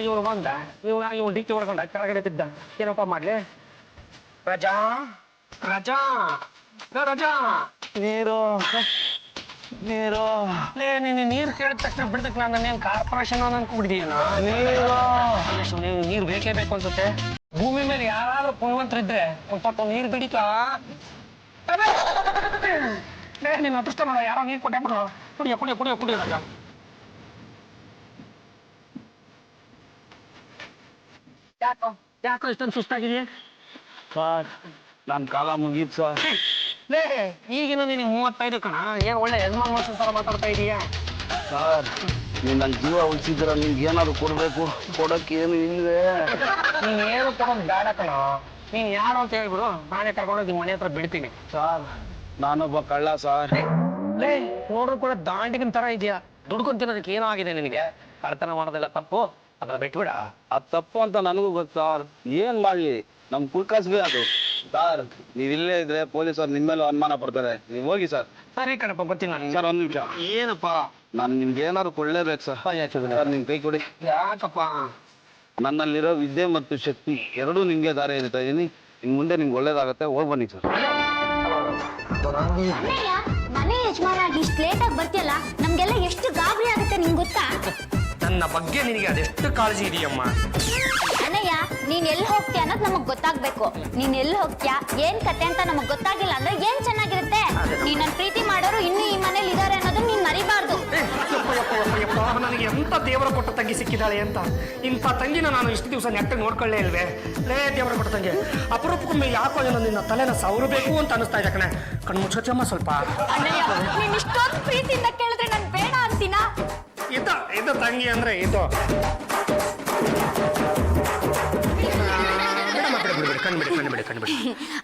ಇವ್ರು ಬಂದ ಇವ್ ಡಿಕ್ಕಿ ಹೊಡ್ಕೊಂಡ ಕೆಳಗಡೆ ಬಿದ್ದ ಏನಪ್ಪ ಮಾಡ್ಲಿ ರಜಾ ರಜಾ ರಜಾ ನೀರು ನೀರು ನೀರು ಕೇಳಿದ ತಕ್ಷಣ ಬಿಡ್ದಕ್ ನಾನೇನ್ ಕಾರ್ಪೊರೇಷನ್ ಅನ್ಕೊಂಡ್ಬಿಟ್ಟಿದೀನ ನೀರು ಬೇಕೇ ಬೇಕು ಅನ್ಸುತ್ತೆ ಭೂಮಿ ಮೇಲೆ ಯಾರಾದ್ರೂ ಪುಣ್ಯವಂತರಿದ್ರೆ ಒಂದ್ ಸ್ವಲ್ಪ ನೀರು ಬಿಡಿತಾ ನೀನ್ ಅದೃಷ್ಟ ನೋಡ ಯಾರೋ ನೀರು ಕೊಟ್ಟೆ ಬಿಡು ಕುಡಿಯ ಕುಡಿಯ ಕುಡಿಯ ಕುಡಿಯ ರಜ ಯಾಕೋ ಯಾಕೋ ಇಷ್ಟೊಂದು ಸುಸ್ತಾಗಿದೆಯಾ ಸರ್ ನನ್ನ ಕಾಲ ಮುಗೀತು ಸರ್ ಲೇ ಈಗಿನ ನಿನಗೆ 35 ಕಣ ಏನ್ ಒಳ್ಳೆ ಯಜಮಾನ್ ಮನ್ಸನ್ ತರ ಮಾತಾಡ್ತಾ ಇದೀಯಾ ಸರ್ ನೀವು ನನ್ನ ಜೀವ ಉಳಿಸಿದ್ರ ನಿಮ್ಗೆ ಏನಾದ್ರು ಕೊಡ್ಬೇಕು ಕೊಡಕ್ಕೆ ಏನು ಇಲ್ವೇ ನೀನ್ ಏನು ತಗೊಂಡ್ ಬೇಡ ಕಣ ನೀನ್ ಯಾರು ಅಂತ ಹೇಳ್ಬಿಡು ನಾನೇ ಕರ್ಕೊಂಡೋಗಿ ಮನೆ ಹತ್ರ ಬಿಡ್ತೀನಿ ಸರ್ ನಾನೊಬ್ಬ ಕಳ್ಳ ಸರ್ ಲೇ ನೋಡ್ರು ಕೂಡ ದಾಂಡಿಗನ್ ತರ ಇದೆಯಾ ದುಡ್ಕೊಂಡ್ ತಿನ್ನೋದಕ್ಕೆ ಏನೋ ಆಗಿದೆ ನಿನಗೆ ಕಳ್ತನ ಮಾಡೋದೆಲ್ಲ ತಪ್ಪು ಅದ್ರ ಬಿಟ್ಬಿಡ ಅದು ತಪ್ಪು ಅಂತ ನನಗೂ ಗೊತ್ತು ಸರ್ ಏನ್ ಮಾಡ್ಲಿ ನಮ್ ಕುಲ್ಕಾಸ್ಬಿ ಅದು ಸರ್ ನೀವ್ ಇಲ್ಲೇ ಇದ್ರೆ ಪೊಲೀಸರು ನಿಮ್ ಮೇಲೆ ಅನುಮಾನ ಪಡ್ತಾರೆ ನೀವ್ ಹೋಗಿ ಸರ್ ಸರಿ ಕಣಪ್ಪ ಬರ್ತೀನಿ ನಾನು ಸರ್ ಒಂದ್ ನಿಮಿಷ ಏನಪ್ಪಾ ನಾನು ನಿಮ್ಗೆ ಏನಾದ್ರು ಕೊಡ್ಲೇಬೇಕು ಸರ್ ಸರ್ ನಿಮ್ ಕೈ ಕೊಡಿ ಯಾಕಪ್ಪ ನನ್ನಲ್ಲಿರೋ ವಿದ್ಯೆ ಮತ್ತು ಶಕ್ತಿ ಎರಡೂ ನಿಮ್ಗೆ ದಾರಿ ಇರ್ತಾ ಇದೀನಿ ಇನ್ ಮುಂದೆ ನಿಮ್ಗೆ ಒಳ್ಳೇದಾಗತ್ತೆ ಹೋಗ್ ಬನ್ನಿ ಸರ್ ಮನೆ ಯಜಮಾನ ಇಷ್ಟು ಲೇಟ್ ಆಗಿ ಬರ್ತಿಯಲ್ಲ ನಮ್ಗೆಲ್ಲ ಎಷ್ಟು ಗಾಬರಿ ಆಗುತ್ತೆ ನಿಂಗೆ ಗೊತ್ತಾ ನನ್ನ ಬಗ್ಗೆ ನಿನಗೆ ಅದೆಷ್ಟು ಕಾಳಜಿ ಇದೆಯಮ್ಮ ಅಣ್ಣಯ್ಯ ನೀನ್ ಎಲ್ಲಿ ಹೋಗ್ತೀಯ ಅನ್ನೋದು ನಮಗ್ ಗೊತ್ತಾಗ್ಬೇಕು ನೀನ್ ಎಲ್ಲಿ ಹೋಗ್ತೀಯಾ ಏನ್ ಕತೆ ಅಂತ ನಮಗ್ ಗೊತ್ತಾಗಿಲ್ಲ ಅಂದ್ರೆ ಏನ್ ಚೆನ್ನಾಗಿರುತ್ತೆ ನೀನ್ ನನ್ ಪ್ರೀತಿ ಮಾಡೋರು ಇನ್ನು ಈ ಮನೇಲಿ ಇದಾರೆ ಅನ್ನೋದು ನೀನ್ ಮರಿಬಾರ್ದು ನನಗೆ ಎಂತ ದೇವರ ಕೊಟ್ಟ ತಂಗಿ ಸಿಕ್ಕಿದ್ದಾಳೆ ಅಂತ ಇಂಥ ತಂಗಿನ ನಾನು ಇಷ್ಟು ದಿವಸ ನೆಟ್ಟಾಗಿ ನೋಡ್ಕೊಳ್ಳೇ ಇಲ್ವೇ ಲೇ ದೇವರ ಕೊಟ್ಟ ತಂಗಿ ಅಪರೂಪಕ್ಕೊಮ್ಮೆ ಯಾಕೋ ಏನೋ ನಿನ್ನ ತಲೆನ ಸವರಬೇಕು ಅಂತ ಅನಿಸ್ತಾ ಇದೆ ಕಣೆ ಕಣ್ಣು ಮುಚ್ಚಮ್ಮ ಸ್ವಲ್ಪ ಅಣ್ಣಯ್ಯ ನೀನ್ ಇಷ್ಟೊಂದು ಪ್ರೀತಿಯಿಂದ ಕೇಳಿದ್ರೆ ನನ್ ಬೇಡ ಅಂತೀನಾ ಇದು ತಂಗಿ ಅಂದ್ರೆ ಇದು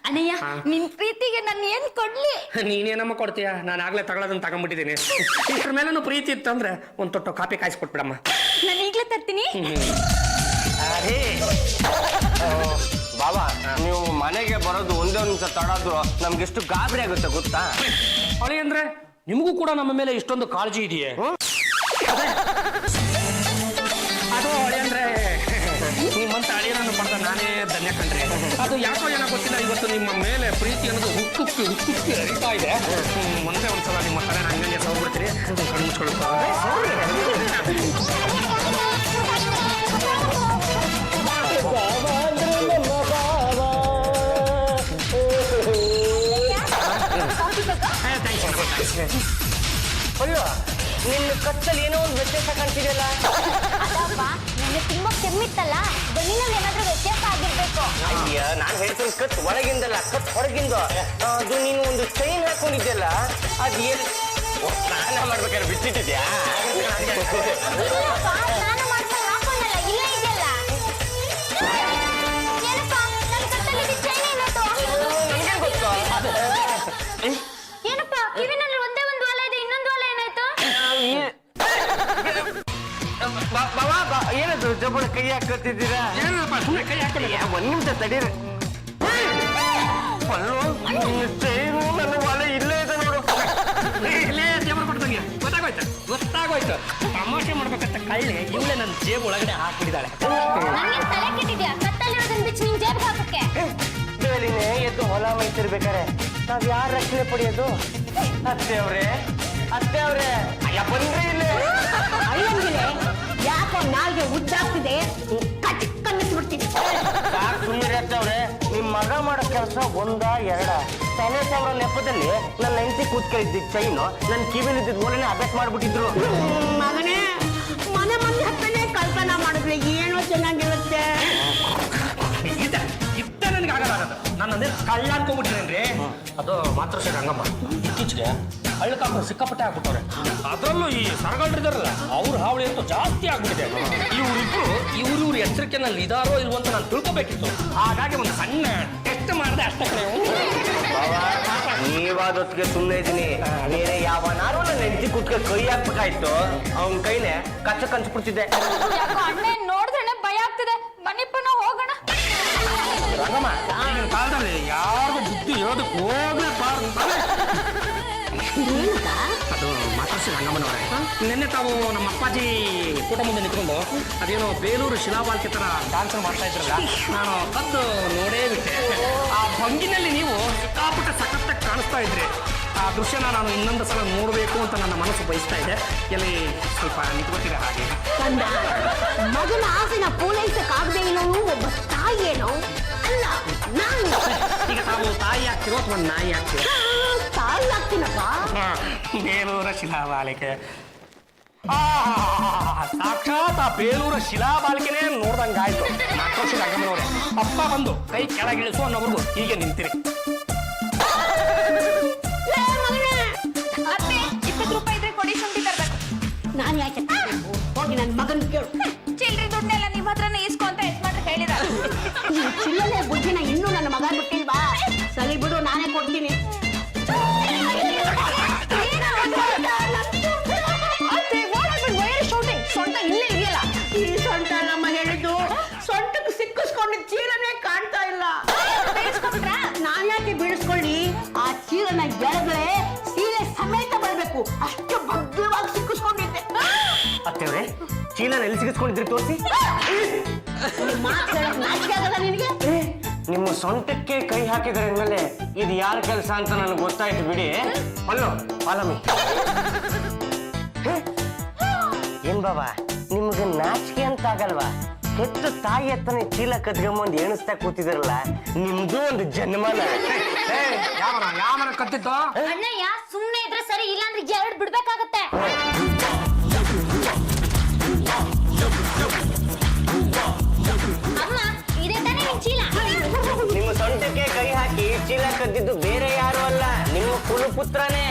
ಅಣ್ಣಯ್ಯ ನಿನ್ ಪ್ರೀತಿಗೆ ನಾನು ಏನ್ ಕೊಡ್ಲಿ ನೀನೇನಮ್ಮ ಕೊಡ್ತೀಯ ನಾನು ಆಗ್ಲೇ ತಗೊಳ್ಳೋದನ್ನ ತಗೊಂಡ್ಬಿಟ್ಟಿದ್ದೀನಿ ಇದ್ರ ಮೇಲೂ ಪ್ರೀತಿ ಇತ್ತಂದ್ರೆ ಒಂದ್ ತೊಟ್ಟು ಕಾಪಿ ಕಾಯಿಸ್ಕೊಟ್ಬಿಡಮ್ಮ ನಾನು ಈಗ್ಲೇ ತರ್ತೀನಿ ಅರೇ ಬಾಬಾ ನೀವು ಮನೆಗೆ ಬರೋದು ಒಂದೇ ನಿಮಿಷ ತಡಾದ್ರು ನಮ್ಗೆಷ್ಟು ಗಾಬರಿ ಆಗುತ್ತೆ ಗೊತ್ತಾ ಅಳಿ ಅಂದ್ರೆ ನಿಮಗೂ ಕೂಡ ನಮ್ಮ ಮೇಲೆ ಇಷ್ಟೊಂದು ಕಾಳಜಿ ಇದೆಯೇ ಅದು ಅಳಿ ಅಂದ್ರೆ ನಿಮ್ಮಂತ ಅಳಿಯನನ್ನು ಪಡೆದ ನಾನೇ ಧನ್ಯ ಕಂಡ್ರೆ ಅದು ಯಾಕೋ ಏನೋ ಗೊತ್ತಿಲ್ಲ ಇವತ್ತು ನಿಮ್ಮ ಮೇಲೆ ಪ್ರೀತಿ ಅನ್ನೋದು ಹುಕ್ಕುಕ್ಕಿ ಹರಿತಾ ಇದೆ ಒಂದೇ ಒಂದ್ಸಲ ನಿಮ್ಮ ತಲೆ ಹಂಗೆ ಹೋಗ್ಬಿಡ್ತೀರಿ ಕಣ್ಣು ಮುಚ್ಕೊಳ್ತಾ ಅಯ್ಯೋ ನಿನ್ನ ಕತ್ತಲ್ಲಿ ಏನೋ ಒಂದು ವ್ಯತ್ಯಾಸ ಕಾಣ್ತಿದೆಯಲ್ಲ ಅದಪ್ಪ ನನಗೆ ತುಂಬಾ ಕೆಮ್ಮಿತ್ತಲ್ಲ ಬನ್ನಿನಲ್ಲಿ ಏನಾದ್ರೂ ವ್ಯತ್ಯಾಸ ಆಗಿರ್ಬೇಕು ಅಯ್ಯ ನಾನು ಹೇಳ್ತೀನಿ ಕತ್ ಒಳಗಿಂದಲ್ಲ ಕತ್ ಹೊರಗಿಂದ ಅದು ನೀನು ಒಂದು ಚೈನ್ ಹಾಕೊಂಡಿದ್ಯಲ್ಲ ಅದು ಎಲ್ಲಿ ಸ್ನಾನ ಮಾಡ್ಬೇಕಾದ್ರೆ ಬಿಟ್ಟಿದ್ಯಾ ಸ್ನಾನ ಮಾಡ್ಕೊಂಡು ಹಾಕೊಂಡಲ್ಲ ಇಲ್ಲೇ ಇದೆಯಲ್ಲ ಏನಪ್ಪ ನನ್ನ ಕತ್ತಲ್ಲಿ ಚೈನ್ ನನಗೆ ಗೊತ್ತು ಏನಪ್ಪ ಕಿವಿನಲ್ಲಿ ಒಂದೇ ಒಂದು ವಾಲ ಇದೆ ಇನ್ನೊಂದು ವಾಲ ಏನಾಯ್ತು ಬಾಬಾ ಏನದು ಜಬ್ಬಳ ಕೈ ಹಾಕತ್ತಿದ್ದೀರಾ ಕೈ ಹಾಕೊಳ್ಳಿ ಒಂದ್ ನಿಮಿಷ ತಡೀರಿ ಚೈನು ನನ್ನ ವಾಲೆ ಇಲ್ಲೇ ಇದೆ ನೋಡು ಇಲ್ಲೇ ದೇವರು ಕೊಡ್ತಂಗೆ ಗೊತ್ತಾಗೋಯ್ತು ತಮಾಷೆ ಮಾಡ್ಬೇಕಂತ ಕಳ್ಳಿ ಇವಳೆ ನನ್ನ ಜೇಬ್ ಒಳಗಡೆ ಹಾಕ್ಬಿಟ್ಟಿದ್ದಾಳೆ ನನಗೆ ತಲೆ ಕೆಟ್ಟಿದ್ಯಾ ಕತ್ತಲ್ಲಿರೋದನ್ನ ಬಿಚ್ಚಿ ನಿನ್ ಜೇಬ್ಗೆ ಹಾಕಕ್ಕೆ ಬೇಲಿನೇ ಎದ್ದು ಹೊಲ ಮೈತಿರ್ಬೇಕಾರೆ ನಾವ್ ಯಾರ ರಕ್ಷಣೆ ಪಡೆಯೋದು ಅತ್ತೆ ಅವ್ರೆ ಅಯ್ಯ ಬಂದ್ರೆ ಇಲ್ಲೇ ಯಾಕೋ ನಾಲ್ಗೆ ಉದ್ದಾಗ್ತಿದೆ ಕಣ್ಣಿಸ್ಬಿಡ್ತೀನಿ ಸಾಕು ಸುಮ್ಮನೆ ಅತ್ತೆ ಅವ್ರೆ ನಿಮ್ ಮಗ ಮಾಡೋ ಕೆಲಸ ಒಂದ ಎರಡ ತಲೆ ಸಾವಿರ ನೆಪದಲ್ಲಿ ನನ್ನ ಹೆಂಡತಿ ಕೂತ್ಕೊಂಡಿದ್ದ ಚೈನು ನನ್ನ ಕಿವಿಲಿದ್ದ ಓಲನೆ ಅಭ್ಯಾಸ ಮಾಡ್ಬಿಟ್ಟಿದ್ರು ಮಗನೇ ಮನೆ ಮಂದಿ ಹತ್ತನೇ ಕಲ್ಪನಾ ಮಾಡಿದ್ರೆ ಏನೋ ಚೆನ್ನಾಗಿರುತ್ತೆ ಇದ್ದ ನನಗೆ ಆಗಲಾಗದು ನನ್ನಂದ್ರೆ ಕಳ್ಳ ಅನ್ಕೊಂಡ್ಬಿಟ್ಟಿರೇನ್ರಿ ಅದು ಮಾತ್ರ ರಂಗಮ್ಮ ಇತ್ತೀಚೆಗೆ ಹಳ್ಳಕಾಕ ಸಿಕ್ಕಾಪಟ್ಟೆ ಆಗ್ಬಿಟ್ಟವ್ರೆ ಅದರಲ್ಲೂ ಈ ಸರಗಳ್ರಿದಾರಲ್ಲ ಅವ್ರ ಹಾವಳಿ ಅಂತೂ ಜಾಸ್ತಿ ಆಗ್ಬಿಟ್ಟಿದೆ ಇವ್ರಿಬ್ರು ಎಚ್ಚರಿಕೆನಲ್ಲಿ ಇದಾರೋ ಇಲ್ವೋ ಅಂತ ನಾನು ತಿಳ್ಕೊಬೇಕಿತ್ತು ಹಾಗಾಗಿ ಒಂದು ಸಣ್ಣ ಟೆಸ್ಟ್ ಮಾಡಿದೆ ಅಷ್ಟೇ ನೀವಾದೊತ್ತಿಗೆ ಸುಮ್ಮನೆ ಇದೀನಿ ಬೇರೆ ಯಾವನಾರು ನನ್ನ ಹೆಂಡತಿ ಕೂತ್ಕೊಂಡು ಕೈ ಹಾಕ್ಬೇಕಾಯ್ತು ಅವನ ಕೈನೇ ಕಚ್ಚಬಿಡ್ತಿದ್ದೆ ಯಾಕೋ ಅಣ್ಣ ನೋಡಿದ್ರೆ ಭಯ ಆಗ್ತಿದೆ ಬನ್ನಿಪ್ಪ ನಾವು ಹೋಗೋಣ ರಂಗಮ್ಮ ಈಗಿನ ಕಾಲದಲ್ಲಿ ಯಾರಿಗೂ ಬುದ್ಧಿ ಹೇಳೋದಕ್ಕೆ ಹೋಗ್ಲೇಬಾರ್ದು ಅದು ಮಾತಾಡ್ಸಿ ರಂಗಮ್ಮನವ್ರೆ ನಿನ್ನೆ ತಾವು ನಮ್ಮ ಅಪ್ಪಾಜಿ ಕೂಟ ಮುಂದೆ ನಿಂತ್ಕೊಂಡು ಅದೇನೋ ಬೇಲೂರು ಶಿಲಾಬಾಲ್ಕೆ ಥರ ಡ್ಯಾನ್ಸ್ ಮಾಡ್ತಾ ಇದ್ರಲ್ಲ, ನಾನು ಕದ್ದು ನೋಡೇ ಬಿಟ್ಟೆ. ಆ ಭಂಗಿನಲ್ಲಿ ನೀವು ಸಿಕ್ಕಾಪಟ್ಟೆ ಸಖತ್ತಾಗಿ ಕಾಣಿಸ್ತಾ ಇದ್ರಿ. ಆ ದೃಶ್ಯನ ನಾನು ಇನ್ನೊಂದು ಸಲ ನೋಡಬೇಕು ಅಂತ ನನ್ನ ಮನಸ್ಸು ಬಯಸ್ತಾ ಇದೆ. ಎಲ್ಲಿ ಸ್ವಲ್ಪ ನಿಂತ್ಕೊತೀರ ಹಾಗೆ? ಕಂದ, ಮಗನ ಆಸೆನ ಪೂರೈಸಕ್ಕಾಗದೆ ಇರೋನು ಒಬ್ಬ ತಾಯಿಯೇನೋ ಅಲ್ಲ ನಾನು. ಈಗ ತಾವು ತಾಯಿ ಆಗ್ತಿರೋ ಅಥವಾ ನಾಯಿ ಆಗ್ತಿರೋ? ತಾಯಿ ಆಗ್ತೀನಪ್ಪ. ಬೇಲೂರ ಶಿಲಾಬಾಲಿಕೆ, ಸಾಕ್ಷಾತ್ ಆ ಬೇಲೂರ ಶಿಲಾಬಾಲಿಕೆನೇ ನೋಡ್ದಂಗಾಯ್ತು. ಮಾತೋಶ್ರೀ ರಂಗಮ್ಮನವ್ರೆ, ಅಪ್ಪ ಬಂದು ಕೈ ಕೆಳಗಿಳಿಸು ಅನ್ನೋವರೆಗೂ ಹೀಗೆ ನಿಂತಿರಿ. ಅತ್ತೆ 20 ರೂಪಾಯಿ ಇದ್ರೆ ಕೊಡಿ, ಶುಂಠಿ ತರಬೇಕು. ನಾನು ಯಾಕೆ ಹೋಗಿ ನನ್ನ ಮಗನ್ ಕೇಳು. ಚಿಲ್ರಿ ದುಡ್ಡೆಲ್ಲ ನಿಮ್ಮ ಹತ್ರನೇ ಇಸ್ಕೊ ಅಂತ ಯಜಮಾನ್ರು ಹೇಳಿದಾರೆ. ಈ ಚಿಲ್ಲನೆ ಬುದ್ಧಿನ ಇನ್ನೂ ನನ್ನ ಮಗ ಬಿಟ್ಟಿಲ್ವಾ? ಸರಿ ಬಿಡು, ನಾನೇ ಕೊಡ್ತೀನಿ. ಸೊಂಟ ಇಲ್ಲೇ ಇದೆಯಲ್ಲ. ಈ ಸೊಂಟ ನಮ್ಮ ಹೇಳಿದ್ದು ಸೊಂಟಕ್ಕೆ ಸಿಕ್ಕಿಸ್ಕೊಂಡು ಚೀಲನೆ ಕಾಣ್ತಾ ಇಲ್ಲ. ನಾನ್ ಯಾಕೆ ಬೀಳಿಸ್ಕೊಳ್ಳಿ? ಆ ಚೀಲನ ಎಳೆದ್ರೆ ಸೀರೆ ಸಮೇತ ಬರಬೇಕು, ಅಷ್ಟು ಭದ್ರವಾಗಿ ಸಿಕ್ಕಿಸ್ಕೊಂಡಿದ್ದೆ. ಅತ್ತೇವ್ರೆ, ಚೀಲನ ಎಲ್ಲಿ ಸಿಗಿಸ್ಕೊಂಡಿದ್ರಿ ತೋರಿಸಿ. ಮಾತು ಹೇಳಕ್ ನಾಚಿಕೆ ಆಗಲ್ಲ ನಿನಗೆ? ನಿಮ್ಮ ಸೊಂಟಕ್ಕೆ ಕೈ ಹಾಕಿದ್ರೆ ಅಂದ್ಮೇಲೆ ಇದು ಯಾರ ಕೆಲಸ ಅಂತ ನನಗೆ ಗೊತ್ತಾಯ್ತು ಬಿಡಿ. ಅಲ್ಲೋ ಆಲಮಿ, ಏನ್ ಬಾಬಾ ನಿಮ್ಗೆ ನಾಚಿಕೆ ಅಂತ ಆಗಲ್ವಾ? ಹೆತ್ತು ತಾಯಿ ಹತ್ತನೇ ಚೀಲ ಕದ್ಕೊಂಬಂದು ಎಣಿಸ್ತಾ ಕೂತಿದ್ರಲ್ಲ, ನಿಮ್ದು ಒಂದು ಜನ್ಮನ. ಯಾವನ ಕತ್ತಿತ್ತು? ಅಣ್ಣಯ್ಯ ಸುಮ್ನೆ ಇದ್ರೆ ಸರಿ, ಇಲ್ಲಾಂದ್ರೆ 2 ಬಿಡ್ಬೇಕಾಗತ್ತೆ. ಅಮ್ಮ, ಇದೇ ತಾನೇ ನಿನ್ ಚೀಲ? ನಿಮ್ಮ ಸೊಂಟಕ್ಕೆ ಕೈ ಹಾಕಿ ಚೀಲ ಕದ್ದಿದ್ದು ಬೇರೆ ಯಾರು ಅಲ್ಲ, ನಿಮ್ಮ ಕುಲಪುತ್ರನೇ.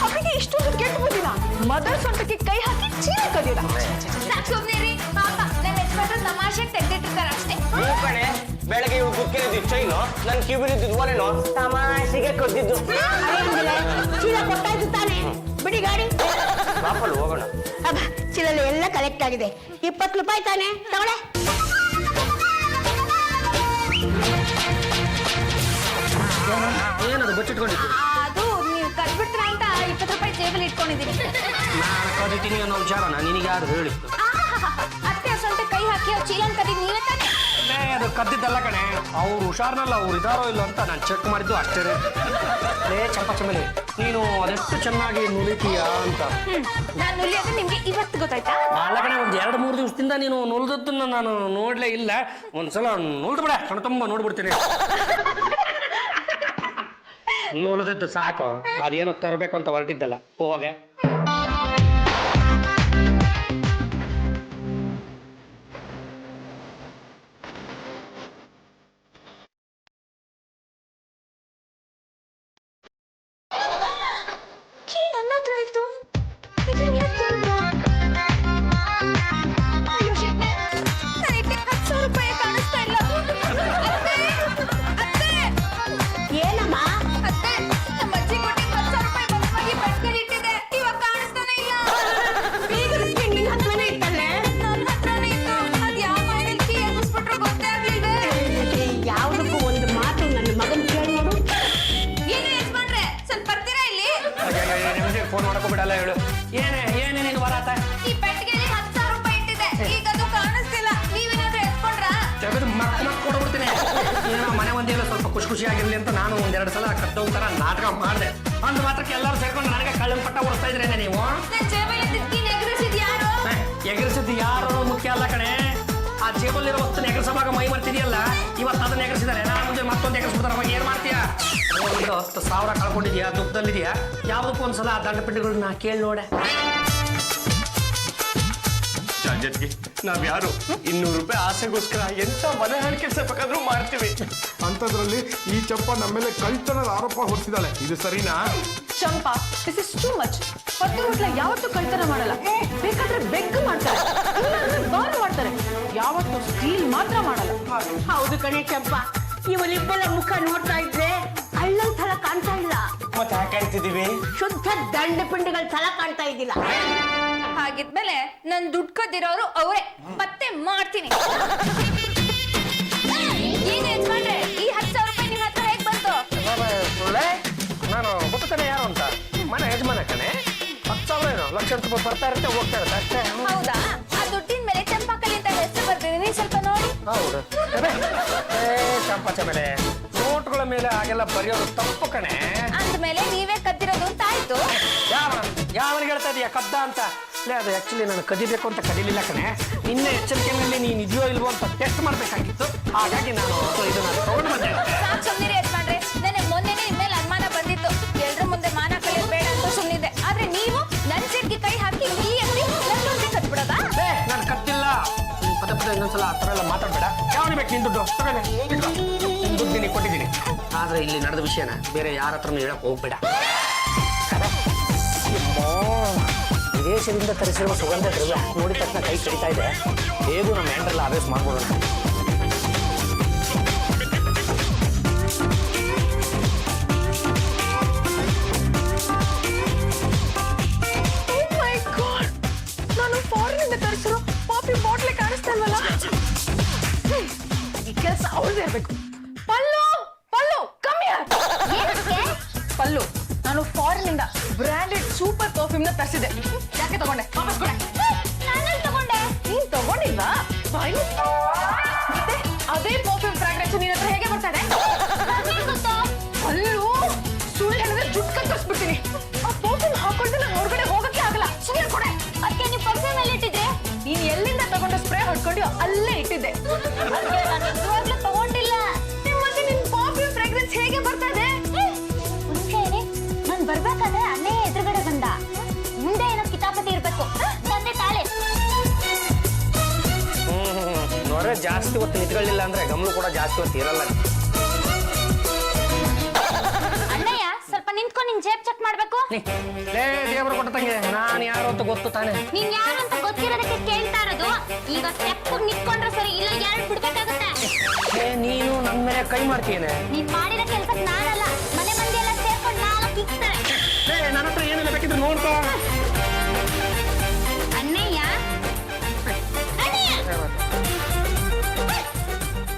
ಅವನಿಗೆ ಇಷ್ಟೊಂದು ಕೆಟ್ಟ ಬುದ್ಧಿನ? ಮೊದಲ ಸೊಂಟಕ್ಕೆ ಕೈ ಹಾಕಿ ಚೀಲ ಕದಿದ. ಸಾಕು ಸುಮ್ನೆ ರೀ ಪಾಪ, ನಮ್ಮ ಯಜಮಾನ್ರು ತಮಾಷೆಗೆ ತೆಗ್ದಿಟ್ಟಿರ್ತಾರೆ ಅಷ್ಟೇ. ನೀವು ಕಡೆ ಬೆಳಗ್ಗೆ ಇವ್ರು ಕುಕ್ಕಿರಿದ್ದು ಚೈನು, ನನ್ ಕಿವಿರಿದ್ದು ಓರೇನೋ ತಮಾಷೆಗೆ ಕದ್ದಿದ್ದು. ಚೀಲ ಕೊಟ್ಟಾಯ್ತು ತಾನೆ, ಬಿಡಿ ಗಾಡಿ. ಬಾಪಲ್ ಹೋಗೋಣ. ಚೀಲಲ್ಲಿ ಎಲ್ಲ ಕಲೆಕ್ಟ್ ಆಗಿದೆ. 20 ರೂಪಾಯಿ ತಾನೆ, ತಗೊಳ್ಳೆ. ಏನದು ಬಚ್ಚಿಟ್ಕೊಂಡಿದ್ದು? ಅದು ನೀವು ಕದ್ಬಿಡ್ತೀರ ಅಂತ 20 ರೂಪಾಯಿ ಜೇಬಲ್ಲಿ ಇಟ್ಕೊಂಡಿದ್ದೀನಿ. ನಾನು ಕದಿತೀನಿ ಅನ್ನೋ ವಿಚಾರನ ನಿನಗೆ ಯಾರು ಹೇಳಿತ್ತು? ಅತ್ತೆ ಸೊಂಟ ಕೈ ಹಾಕಿ ಅವ್ರು ಚೀಲನ್ ಕದಿದ್ ನೀವೇ ತಾನೆ? ಅದು ಕದ್ದಿದ್ದಲ್ಲ ಕಣೆ, ಅವ್ರು ಹುಷಾರ್ನಲ್ಲ, ಅವ್ರು ಇದಾರೋ ಇಲ್ಲ ಅಂತ ನಾನು ಚೆಕ್ ಮಾಡಿದ್ದು ಅಷ್ಟೇ. ಲೇ ಚಂಪ ಚಮಲಿ, ನೀನು ಅದೆಷ್ಟು ಚೆನ್ನಾಗಿ ನುಲಿತೀಯ ಅಂತ. ನಾನು ನುಲಿಯೋದು ನಿಮ್ಗೆ ಇವತ್ತು ಗೊತ್ತಾಯ್ತಾ? ಅಲ್ಲ ಕಣೆ, ಒಂದು 2-3 ದಿವಸದಿಂದ ನೀನು ನುಲ್ದದ್ದನ್ನ ನಾನು ನೋಡ್ಲೇ ಇಲ್ಲ. ಒಂದ್ಸಲ ನುಲ್ದು ಬಿಡ, ಕಣ ತುಂಬ ನೋಡ್ಬಿಡ್ತೀನಿ. ನುಲಿದದ್ದು ಸಾಕು, ಅದೇನೋ ತರಬೇಕು ಅಂತ ಹೊರಟಿದ್ದಲ್ಲ, ಹೋಗೆ. ನನ್ನ ಹತ್ರ ಇತ್ತು. ಇದನ್ನ ಯಾಕ್ ತಂದ್ರು? ಅಯ್ಯೋ ಶಿಟ್ನೆ, ನನ್ನ ಇಟ್ಟಿಗೆ 10,000 ರೂಪಾಯಿ ಕಾಣಿಸ್ತಾ ಇಲ್ಲ. ಅತ್ತೆ, ಏನಮ್ಮ? ಅತ್ತೆ, ನಮ್ಮ ಅಜ್ಜಿ ಕೊಟ್ಟಿದ್ದ 10,000 ರೂಪಾಯಿ ಬದಲಾಗಿ ಬೆಟ್ಕಲ್ಲಿ ಇಟ್ಟಿದೆ, ಇವಾಗ ಕಾಣಿಸ್ತಾನೆ ಇಲ್ಲ. ಬೀಗಕ್ಕೆ ನಿನ್ನ ಹತ್ರನೇ ಇತ್ತಲ್ಲೇ? ನನ್ನ ಹತ್ರನೇ ಇತ್ತು, ಅದ್ ಯಾವ ಮನೇಲಿ ಕೀ ಎಬ್ಬಿಸ್ಬಿಟ್ರು ಗೊತ್ತೇ ಆಗ್ಲಿಲ್ವೇ? ಯಾವುದಕ್ಕೂ ಒಂದು ಮಾತು ನನ್ನ ಮಗನ್ ಕೇಳಿ ನೋಡು. ಏನು ಯಜಮಾನ್ರೆ, ಸ್ವಲ್ಪ ಬರ್ತೀರಾ ಇಲ್ಲಿ? ನಿಮಗೆ ಫೋನ್ ಮಾಡ್ಕೊಬಿಡಲ್ಲ ಹೇಳು. ಏನೇ ನೀನು ಬರಾತ? ಈ ಪೆಟ್ಟಿಗೆಯಲ್ಲಿ 10,000 ರೂಪಾಯಿ ಇಟ್ಟಿದೆ, ಈಗ ಅದು ಕಾಣಿಸ್ತಿಲ್ಲ. ನೀವೇನಾದ್ರೂ ಎತ್ಕೊಂಡ್ರಾ? ತೆಗೆದು ಮಕ್ ಕೊಡ್ಬಿಡ್ತೀನಿ. ಏನೋ ಮನೆ ಮಂದಿಯೆಲ್ಲ ಸ್ವಲ್ಪ ಖುಷಿಯಾಗಿರ್ಲಿ ಅಂತ ನಾನು 1-2 ಸಲ ಕದ್ದವ್ ತರ ನಾಟಕ ಮಾಡಿದೆ. ಅಂದ್ ಮಾತ್ರಕ್ಕೆ ಎಲ್ಲರೂ ಸೇರ್ಕೊಂಡು ನನಗೆ ಕಳ್ಳನ ಪಟ್ಟ ಓಡಿಸ್ತಾ ಇದ್ರೇನೆ ನೀವು? ನನ್ನ ಜೇಬಲ್ಲಿ ತಿಕ್ಕಿ ಎಗರಿಸಿದ್ ಯಾರು? ಎಗರಿಸಿದ್ದು ಯಾರು ಮುಖ್ಯ ಅಲ್ಲ ಕಣೆ, ಆ ಜೇಬಲ್ಲಿರೋ ವಸ್ತುನ ಎಗರಿಸುವಾಗ ಮೈ ಬರ್ತಿದೆಯಲ್ಲ, ಇವತ್ತು ಅದನ್ನ ಎಗರಿಸಿದ್ದಾರೆ, ನಾನು ಮುಂದೆ ಮತ್ತೊಂದು ಎಗರಿಸ್ಬಿಡ್ತಾರೆ. ಅವಾಗ ಏನ್ ಮಾಡ್ತೀಯಾ? ಒಂದು 10,000 ಕಳ್ಕೊಂಡಿದ್ಯಾ, ದುಃಖದಲ್ಲಿದ್ಯಾ? ಯಾವುದಕ್ಕೂ ಒಂದ್ಸಲ ಆ ದಂಡಪಿಂಡಿಗಳನ್ನ ಕೇಳಿ ನೋಡೆ. ಜೊತೆಗೆ ನಾವ್ಯಾರು 200 ರೂಪಾಯಿ ಆಸೆಗೋಸ್ಕರ ಎಂತ ಮನೆ ಹಾಳು ಕೆಲಸ ಬೇಕಾದ್ರೂ ಮಾಡ್ತೀವಿ. ಅಂತದ್ರಲ್ಲಿ ಈ ಚಂಪ ನಮ್ಮ ಮೇಲೆ ಕಳ್ತನದ ಆರೋಪ ಹೊರಿಸಿದಾಳೆ, ಇದು ಸರಿನಾ? ಚಂಪಾ, ದಿಸ್ ಇಸ್ ಟೂ ಮಚ್. ಹೊಟ್ಟೆ ಹೋಟ್ಲ ಯಾವತ್ತೂ ಕಳ್ತನ ಮಾಡಲ್ಲ, ಬೇಕಾದ್ರೆ ಬೆಗ್ ಮಾಡ್ತಾರೆ, ಬರ್ನ್ ಮಾಡ್ತಾರೆ, ಯಾವತ್ತೂ ಸ್ಟೀಲ್ ಮಾತ್ರ ಮಾಡಲ್ಲ. ಹೌದು ಕಣೆ ಚಂಪ, ಇವರಿಬ್ಬರ ಮುಖ ನೋಡ್ತಾ ಇದ್ರೆ ಕಳ್ಳನ್ ಥರ ಕಾಣ್ತಾ ಇಲ್ಲ, ಮತ್ತೆ ಯಾಕೆ ಕಾಣ್ತಿದೀವಿ? ಶುದ್ಧ ದಂಡ ಪಿಂಡಿಗಳ ಥರ ಕಾಣ್ತಾ ಇದ್ದಿಲ್ಲ. ಹಾಗಿದ್ಮೇಲೆ ನನ್ ದುಡ್ಡು ಕದ್ದಿರೋರು ಅವರೇ, ಮತ್ತೆ ಮಾಡ್ತೀನಿ. ಏನು ಯಜಮಾನ್ರೆ, ಈ 10,000 ರೂಪಾಯಿ ನಿಮ್ಮ ಹತ್ರ ಹೇಗ್ ಬಂತು? ನಾನು ಗೊತ್ತಾನೆ ಯಾರು ಅಂತ. ಮನೆ ಯಜಮಾನ ಕಣೆ. 10,000 ಏನು, ಲಕ್ಷ ಸ್ವಲ್ಪ ಬರ್ತಾ ಇರುತ್ತೆ ಹೋಗ್ತಾ ಇರುತ್ತೆ ಅಷ್ಟೇ. ಹೌದಾ? ಆ ದುಡ್ಡಿನ ಮೇಲೆ ಚಂಪಾಕಲಿ ಅಂತ ಹೆಸರು ಬರ್ತಿದ್ದೀನಿ, ಸ್ವಲ್ಪ ನೋಡಿ. ಹೌದು. ಚಂಪಾಚ ಮೇಲೆ ನೋಟ್ಗಳ ಮೇಲೆ ಹಾಗೆಲ್ಲ ಬರೆಯೋದು ತಪ್ಪು ಕಣೆ. ಅಂದ್ಮೇಲೆ ನೀವೇ ಕದ್ದಿರೋದು ಅಂತ ಆಯ್ತು. ಯಾವನಿಗೆ ಹೇಳ್ತಾ ಇದೀಯ ಕದ್ದ ಅಂತ? ಅದು ಆಕ್ಚುಲಿ ನಾನು ಕದಿಬೇಕು ಅಂತ ಕದಿಲಿಲ್ಲ ಕಣೆ. ನಿನ್ನೆ ಎಚ್ಚರಿಕೆಯಲ್ಲಿ ನೀನು ಇದೆಯೋ ಇಲ್ವೋ ಅಂತ ಟೆಸ್ಟ್ ಮಾಡ್ಬೇಕಾಗಿತ್ತು. ಹಾಗಾಗಿ ನಾನು ಇದನ್ನ ತಗೊಂಡು ಬಂದೆ. ಸಾಕು ಸುಮ್ಮನಿರಿ ಯಜಮಾನ್ರೆ. ನನಗೆ ಮೊನ್ನೆನೇ ನಿಮ್ಮ ಮೇಲೆ ಅನುಮಾನ ಬಂದಿತ್ತು. ಎಲ್ರ ಮುಂದೆ ಮಾನ ಕಲಿಯೋದು ಬೇಡ ಅಂತ ಸುಮ್ಮನಿದ್ದೆ. ಆದ್ರೆ ನೀವು ನನ್ನ ಸೀಟ್ಗೆ ಕೈ ಹಾಕಿ ಈ ಎತ್ತಿ ನನ್ನ ದುಡ್ಡಿಗೆ ಕದ್ಬಿಡೋದಾ? ನಾನು ಕತ್ತಿಲ್ಲ. ಪದ ಪದ ಇನ್ನೊಂದ್ಸಲ ಆ ಥರ ಎಲ್ಲ ಮಾತಾಡ್ಬೇಡ. ಯಾವನಿಗೆ ಬೇಕು ನಿನ್ ದುಡ್ಡು? ತಗೊಳ್ಳಿ, ನಿನ್ ದುಡ್ಡು ನಿನಗೆ ಕೊಟ್ಟಿದ್ದೀನಿ. ಆದ್ರೆ ಇಲ್ಲಿ ನಡೆದ ವಿಷಯನ ಬೇರೆ ಯಾರ ಹತ್ರನೂ ಹೇಳಕ್ ಹೋಗ್ಬೇಡ. ವಿದೇಶದಿಂದ ತರಿಸಿರುವ ಸುಗಂಧ ದ್ರವ್ಯ ನೋಡಿದ ತಕ್ಷಣ ಕೈ ಕಡಿತಾ ಇದೆ. ಹೇಗೂ ನಮ್ಮ ಹ್ಯಾಂಡ್ರೆಲ್ಲ ಅರೇಸ್ ಮಾಡ್ಬೋಣ. ನಾನು ಫಾರಿನ್ ಇಂದ ತರಿಸಿರೋ ಪಾಪಿ ಬಾಟ್ಲಿ ಕಾಣಿಸ್ತಾ ಇಲ್ವಲ್ಲ? ಈ ಕೆಲಸ ಅವ್ರದೇ ಇರ್ಬೇಕು. ಪಲ್ಲು ಪಲ್ಲು ಕಮ್ಮಿ ಪಲ್ಲು, ನಾನು ಫಾರಿನ್ ಇಂದ ಬ್ರಾಂಡೆಡ್ ಸೂಪರ್ ಪರ್ಫ್ಯೂಮ್ ನ ತರಿಸಿದೆ. ಯಾಕೆ ತಗೊಂಡೆ? ವಾಪಸ್ ಕೊಡೆ. ನಾನಲ್ಲಿ ತಗೊಂಡೆ. ನೀನ್ ತಗೊಂಡಿಲ್ವಾ? ಮತ್ತೆ ಅದೇ ಪರ್ಫ್ಯೂಮ್ ಫ್ರಾಗ್ರೆನ್ಸ್ ನಿನ್ನ ಹತ್ರ ಹೇಗೆ ಬರ್ತಾರೆ? ಪಲ್ಲು, ಸುಳ್ಳು ಹೇಳಿದ್ರೆ ಜುಟ್ ಕತ್ತರಿಸ್ಬಿಡ್ತೀನಿ. ಆ ಪರ್ಫ್ಯೂಮ್ ಹಾಕೊಂಡ್ರೆ ನಾನು ಹೊರಗಡೆ ಹೋಗಕ್ಕೆ ಆಗಲ್ಲ. ಸುಮ್ಮನೆ ಕೊಡೆ. ಅದಕ್ಕೆ ನೀವು ಪರ್ಫ್ಯೂಮ್ ಎಲ್ಲಿ ಇಟ್ಟಿದ್ರೆ? ನೀನ್ ಎಲ್ಲಿಂದ ತಗೊಂಡು ಸ್ಪ್ರೇ ಹೊಡ್ಕೊಂಡು ಅಲ್ಲೇ ಇಟ್ಟಿದ್ದೆ. ನಾನು ನಿಜವಾಗ್ಲೂ ತಗೊಂಡಿಲ್ಲ. ಮತ್ತೆ ನಿನ್ ಪರ್ಫ್ಯೂಮ್ ಫ್ರಾಗ್ರೆನ್ಸ್ ಹೇಗೆ ಬರ್ತಾ ಇದೆ? ನಾನು ಬರ್ಬೇಕಾದ್ರೆ ಅಲ್ಲೇ ಎದುರುಗಡೆ ಬಂದ. ಮುಂದೆ ಏನೋ ಕಿತಾಪತಿ ಇರ್ಬೇಕು. ತಂದೆ ತಾಳೆ. ನೋಡ್ರೆ ಜಾಸ್ತಿ ಹೊತ್ತು ನಿಂತ್ಕೊಳ್ಳಿಲ್ಲ ಅಂದ್ರೆ ಗಮನ ಕೂಡ ಜಾಸ್ತಿ ಹೊತ್ತು ಇರಲ್ಲ. ಅಣ್ಣಯ್ಯ ಸ್ವಲ್ಪ ನಿಂತ್ಕೊಂಡು ನಿನ್ ಜೇಬ್ ಚೆಕ್ ಮಾಡ್ಬೇಕು. ದೇವರು ಕೊಟ್ಟ ತಂಗೆ ನಾನು ಯಾರು ಅಂತ ಗೊತ್ತು ತಾನೆ. ನೀನ್ ಯಾರು ಅಂತ ಗೊತ್ತಿರೋದಕ್ಕೆ ಕೇಳ್ತಾ ಇರೋದು. ಈಗ ಸ್ಟೆಪ್ ನಿಂತ್ಕೊಂಡ್ರೆ ಸರಿ, ಇಲ್ಲ ಎರಡು ಬಿಡ್ಬೇಕಾಗುತ್ತೆ. ನೀನು ನನ್ನ ಮೇಲೆ ಕೈ ಮಾಡ್ತೀನಿ. ನೀನ್ ಮಾಡಿರೋ ಕೆಲ್ಸಕ್ಕೆ ನಾನಲ್ಲ, ಮನೆ ಮಂದಿ ಎಲ್ಲ ಸೇರ್ಕೊಂಡು ನಾಲ್ಕು ಇಕ್ತಾರೆ. ನನ್ನ ಹತ್ರ ಏನೆಲ್ಲ ಬೇಕಿದ್ರು ನೋಡ್ಕೋ. ಅಣ್ಣಯ್ಯ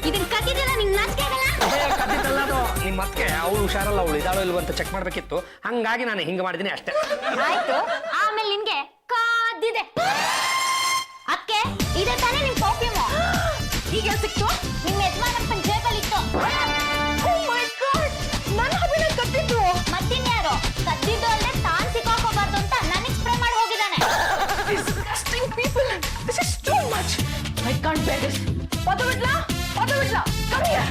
ಇದನ್ ಕದ್ದಿದ್ದಲ್ಲ, ನಿಂಗ್ ನಾಚಿಕೆ ಆಗಲ್ಲ? ಕದ್ದಿದ್ದಲ್ಲ ಅದು. ನಿಮ್ಮ ಅಕ್ಕೆ ಅವಳು ಹುಷಾರಲ್ಲ, ಅವಳು ಇದಾಳೋ ಇಲ್ವ ಅಂತ ಚೆಕ್ ಮಾಡ್ಬೇಕಿತ್ತು. ಹಂಗಾಗಿ ನಾನು ಹಿಂಗೆ ಮಾಡಿದ್ದೀನಿ ಅಷ್ಟೇ. ಆಯ್ತು, ಆಮೇಲೆ ನಿನ್ಗೆ ಕಾದಿದೆ. ಅಕ್ಕೆ ಇದೆ ತಾನೇ ನಿಮ್ ಪರ್ಫ್ಯೂಮು? ಈಗ ಸಿಕ್ತು? ನಿಮ್ಮ ಯಜಮಾನಪ್ಪನ ಜೇಬಲ್ಲಿ ಇತ್ತು. ನನ್ನ ಹಬ್ಬಿನ ಕತ್ತಿತ್ತು. ಮತ್ತಿನ್ಯಾರು ಕದ್ದಿದ್ದು ಅಂದ್ರೆ ತಾನ್ ಸಿಕ್ಕಾಕೋಬಾರ್ದು ಅಂತ ನನಗ್ ಸ್ಪ್ರೇ ಮಾಡಿ ಹೋಗಿದ್ದಾನೆ. Disgusting people. This is too much. I can't bear this. ಪದು ಬಿಡ್ಲಾ? Come here.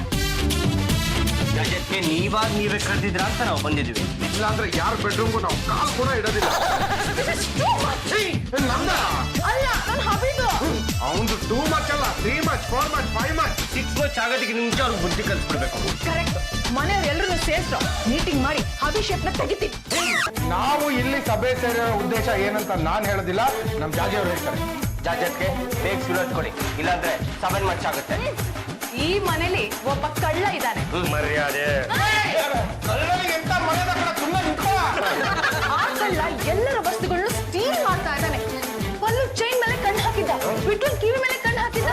ಜಗತ್ಗೆ ನೀವೇ ಕರೆದಿದ್ರ ಅಂತ ನಾವು ಬಂದಿದ್ವಿ. ಇಲ್ಲ ಅಂದ್ರೆ ಯಾರ ಬೆಡ್ರೂಮ್ಗೂ ನಾವು ಕಾಲ್ ಕೂಡ ಇಡೋದಿಲ್ಲ. This is too much. ನಮ್ದ ಅಲ್ಲ, ನನ್ನ ಹಬ್ಬಿದು. ಅವನು 2 ಮಚ್ ಅಲ್ಲ, 3 ಮಚ್, 4 ಮಚ್, 5 ಮಚ್, 6 ಮಚ್ ಆಗೋದಕ್ಕೆ ನಿಮ್ಗೆ ಅವ್ರಿಗೆ ಬುದ್ಧಿ ಕಲಿಸ್ಬಿಡ್ಬೇಕು. ಕರೆಕ್ಟ್. ಮನೆಯವ್ರೆಲ್ಲರೂ ಸೇರ್ಸ್ರು ಮೀಟಿಂಗ್ ಮಾಡಿ ಅಭಿಷೇಕ್ನ ತೆಗಿತೀವಿ. ನಾವು ಇಲ್ಲಿ ಸಭೆ ಸೇರೋ ಉದ್ದೇಶ ಏನಂತ ನಾನು ಹೇಳೋದಿಲ್ಲ, ನಮ್ ಜಾಜಿ ಅವ್ರು ಹೇಳ್ತಾರೆ. ಜಾಜತ್ಗೆ ಬೇಗ ಸುಲೋದ್ ಕೊಡಿ, ಇಲ್ಲಾಂದ್ರೆ 7 ಮಚ್ ಆಗುತ್ತೆ. ಈ ಮನೇಲಿ ಒಬ್ಬ ಕಳ್ಳ ಇದ್ದಾನೆ. ಮರ್ಯಾದೆ. ಎಂತ ಮನೆದ ಕಡೆ ಸುಮ್ಮನೆ ನಿಂತ್ಕೋ. ಆ ಕಳ್ಳ ಎಲ್ಲರ ವಸ್ತುಗಳನ್ನು ಸ್ಟೀಲ್ ಮಾಡ್ತಾ ಇದ್ದಾನೆ. ಪಲ್ಲು ಚೈನ್ ಮೇಲೆ ಕಣ್ಣು ಹಾಕಿದ್ದ, ವಿಠಲ್ ಕಿವಿ ಮೇಲೆ ಕಣ್ಣು ಹಾಕಿದ್ದ,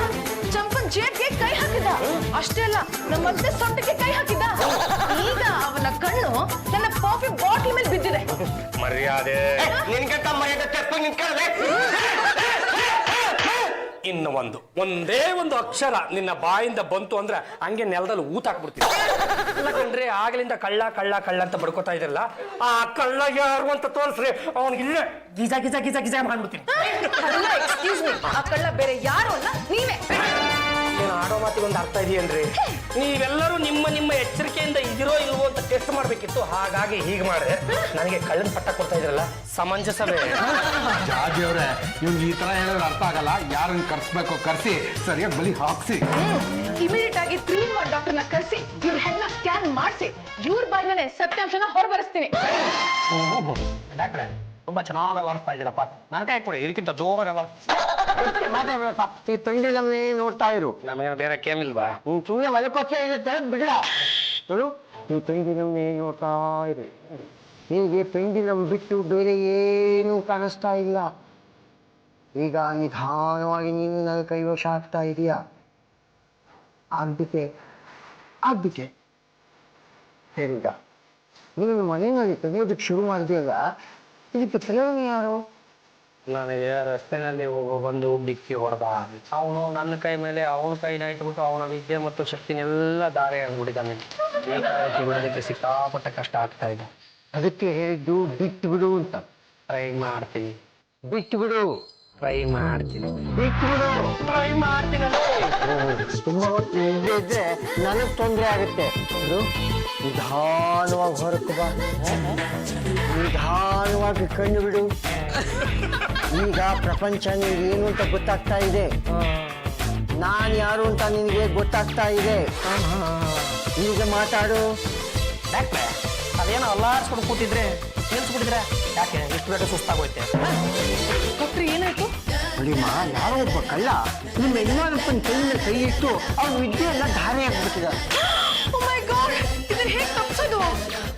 ಚಂಪನ್ ಜೇಬ್ಗೆ ಕೈ ಹಾಕಿದ್ದ. ಅಷ್ಟೇ ಅಲ್ಲ, ನಮ್ಮತ್ತೆ ಸೊಂಟಕ್ಕೆ ಕೈ ಹಾಕಿದ್ದ. ಈಗ ಅವನ ಕಣ್ಣು ನನ್ನ ಪರ್ಫ್ಯೂಮ್ ಬಾಟ್ಲ್ ಮೇಲೆ ಬಿದ್ದಿದೆ. ಮರ್ಯಾದೆ. ನಿನ್ಗಂತ ಮರ್ಯಾದೆ ತೆಪ್ಪು ನಿಂತ್ಕೊಳ್ಳದೆ. ಇನ್ನು ಒಂದೇ ಒಂದು ಅಕ್ಷರ ನಿನ್ನ ಬಾಯಿಂದ ಬಂತು ಅಂದ್ರೆ ಹಂಗೆ ನೆಲದಲ್ಲಿ ಊತಾಕ್ಬಿಡ್ತೀನಿ. ಇಲ್ಲ ಕಣ್ರಿ, ಆಗ್ಲಿಂದ ಕಳ್ಳ ಕಳ್ಳ ಕಳ್ಳ ಅಂತ ಬಡ್ಕೋತಾ ಇದ್ರಲ್ಲ, ಆ ಕಳ್ಳ ಯಾರು ಅಂತ ತೋರಿಸ್ರಿ, ಅವನಿಗೆ ಇಲ್ಲೇ ಗಿಜ ಗಿಜ ಗಿಜ ಗಿಜ ಮಾಡ್ಬಿಡ್ತೀನಿ. ಅಲ್ಲ, ಎಕ್ಸ್ಕ್ಯೂಸ್ ಮೀ, ಆ ಕಳ್ಳ ಬೇರೆ ಯಾರು ಅಲ್ಲ, ನೀವೇ. ಏನು ಆಡೋ ಮಾತಿಗೆ ಒಂದು ಅರ್ಥ ಇದೆಯೇನ್ರಿ? ನೀವೆಲ್ಲರೂ ನಿಮ್ಮ ಎಚ್ಚರಿಕೆಯಿಂದ ಇದಿರೋ ಇಲ್ವೋ ಅಂತ ಟೆಸ್ಟ್ ಮಾಡ್ಬೇಕಿತ್ತು. ಹಾಗಾಗಿ ಹೀಗೆ ಮಾಡಿದ್ರೆ ನನಗೆ ಕಳ್ಳನ ಪಟ್ಟ ಕೊಡ್ತಾ ಇದ್ರಲ್ಲ, ಸಮಂಜಸವೇ? ಜಾಜಿ ಅವ್ರೆ, ಇವ್ನಿಗೆ ಈ ತರ ಹೇಳಿದ್ರೆ ಅರ್ಥ ಆಗಲ್ಲ. ಯಾರನ್ನ ಕರ್ಸ್ಬೇಕೋ ಕರ್ಸಿ ಸರಿಯಾಗಿ ಬಲಿ ಹಾಕ್ಸಿ. ಇಮಿಡಿಯೇಟ್ ಆಗಿ 3-1 ಡಾಕ್ಟರ್ನ ಕರೆಸಿ ಇವ್ರ ಹೆಣ್ಣ ಸ್ಕ್ಯಾನ್ ಮಾಡಿಸಿ ಇವ್ರ ಬಾಯಿನೇ ಸತ್ಯಾಂಶನ ಹೊರಬರಿಸ್ತೀನಿ. ತುಂಬಾ ಚೆನ್ನಾಗಿ ಬರ್ತಾ ಇದ್ದೀರಪ್ಪ. ನಾಟಕ ಕೊಡಿ, ಇದಕ್ಕಿಂತ ಜೋರ ಈ ತಂಗಿ ನಮ್ಮನೆ ನೋಡ್ತಾ ಇರು. ನಮಗೆ ಬೇರೆ ಕೇಮಿಲ್ವಾ? ಸುಮ್ಮನೆ ಮಲಕೋಕೆ ಇರುತ್ತೆ ಬಿಡ. ನೋಡು, ನೀವು ತಂಗಿ ನಮ್ಮನೆ ನೋಡ್ತಾ ಇರು. ನಿನಗೆ ತಂಗಿ ನಮ್ಮ ಬಿಟ್ಟು ಬೇರೆ ಏನು ಕಾಣಿಸ್ತಾ ಇಲ್ಲ. ಈಗ ನಿಧಾನವಾಗಿ ನೀನು ನನ್ನ ಕೈವಶ ಆಗ್ತಾ ಇದೀಯಾ. ಆಗ್ಬಿಟ್ಟೆ ಹೇಗ ನೀನು ಮನೆಯಲ್ಲಿ ತೆಗೆಯೋದಕ್ಕೆ ಶುರು ಮಾಡಿದೆಯಲ್ಲ, ಇದಕ್ಕೆ ಪ್ರೇರಣೆ ಯಾರು? ನನಗೆ ರಸ್ತೆನಲ್ಲಿ ಹೋಗೋ ಬಂದು ಡಿಕ್ಕಿ ಹೊಡೆದ. ಅವನು ನನ್ನ ಕೈ ಮೇಲೆ ಅವನ ಕೈನ ಇಟ್ಬಿಟ್ಟು ಅವನ ವಿದ್ಯೆ ಮತ್ತು ಶಕ್ತಿನೆಲ್ಲ ದಾರಿ ಆಗ್ಬಿಟ್ಟಿದ್ದಾನೆ. ಈ ಕಾಲಕ್ಕೆ ಬಿಡೋದಕ್ಕೆ ಸಿಕ್ಕಾಪಟ್ಟೆ ಕಷ್ಟ ಆಗ್ತಾ ಇದೆ. ಅದಕ್ಕೆ ಹೇಳಿದ್ದು ಬಿಟ್ಟು ಬಿಡು ಅಂತ. ಟ್ರೈ ಮಾಡ್ತೀನಿ, ಬಿಟ್ಟು ಬಿಡು, ಟ್ರೈ ಮಾಡ್ತೀನಿ, ಬಿಟ್ಟು ಬಿಡು. ಟ್ರೈ ಮಾಡ್ತೀನಿ. ತುಂಬಾ ಹೊತ್ತು ಇಲ್ಲೇ ಇದ್ರೆ ನನಗ್ ತೊಂದರೆ ಆಗುತ್ತೆ. ಅದು ನಿಧಾನವಾಗಿ ಹೊರಕ್ಕೆ ಬಾ, ನಿಧಾನವಾಗಿ ಕಣ್ಣು ಬಿಡು. ಈಗ ಪ್ರಪಂಚ ಏನು ಅಂತ ಗೊತ್ತಾಗ್ತಾ ಇದೆ. ನಾನು ಯಾರು ಅಂತ ನಿನಗೆ ಗೊತ್ತಾಗ್ತಾ ಇದೆ. ಈಗ ಮಾತಾಡು. ಡಾಕ್ಟ್ರೆ, ಅದೇನೋ ಅಲ್ಲಾಡ್ಸ್ಕೊಂಡು ಕೂತಿದ್ರೆ ನಿಲ್ಸ್ಬಿಟ್ಟಿದ್ರೆ ಯಾಕೆ ಇಷ್ಟು ಬೇಗ ಸುಸ್ತಾಗೋಯ್ತೆ? ಡಾಕ್ಟ್ರ್ ಏನಾಯ್ತು? ನೋಡಿಮ್ಮ, ಯಾರೋ ಒಬ್ಬ ಕಳ್ಳ ನಿಮ್ಮ ಯಜಮಾನಪ್ಪನ ಕೈ ಮೇಲೆ ಕೈ ಇಟ್ಟು ಅವ್ನ ವಿದ್ಯೆ ಎಲ್ಲ ಧಾರೆ ಆಗ್ಬಿಟ್ಟಿದ್ದಾರೆ. Oh my God! ಇದನ್ನ ಹೇಗೆ ತಪ್ಪಿಸೋದು?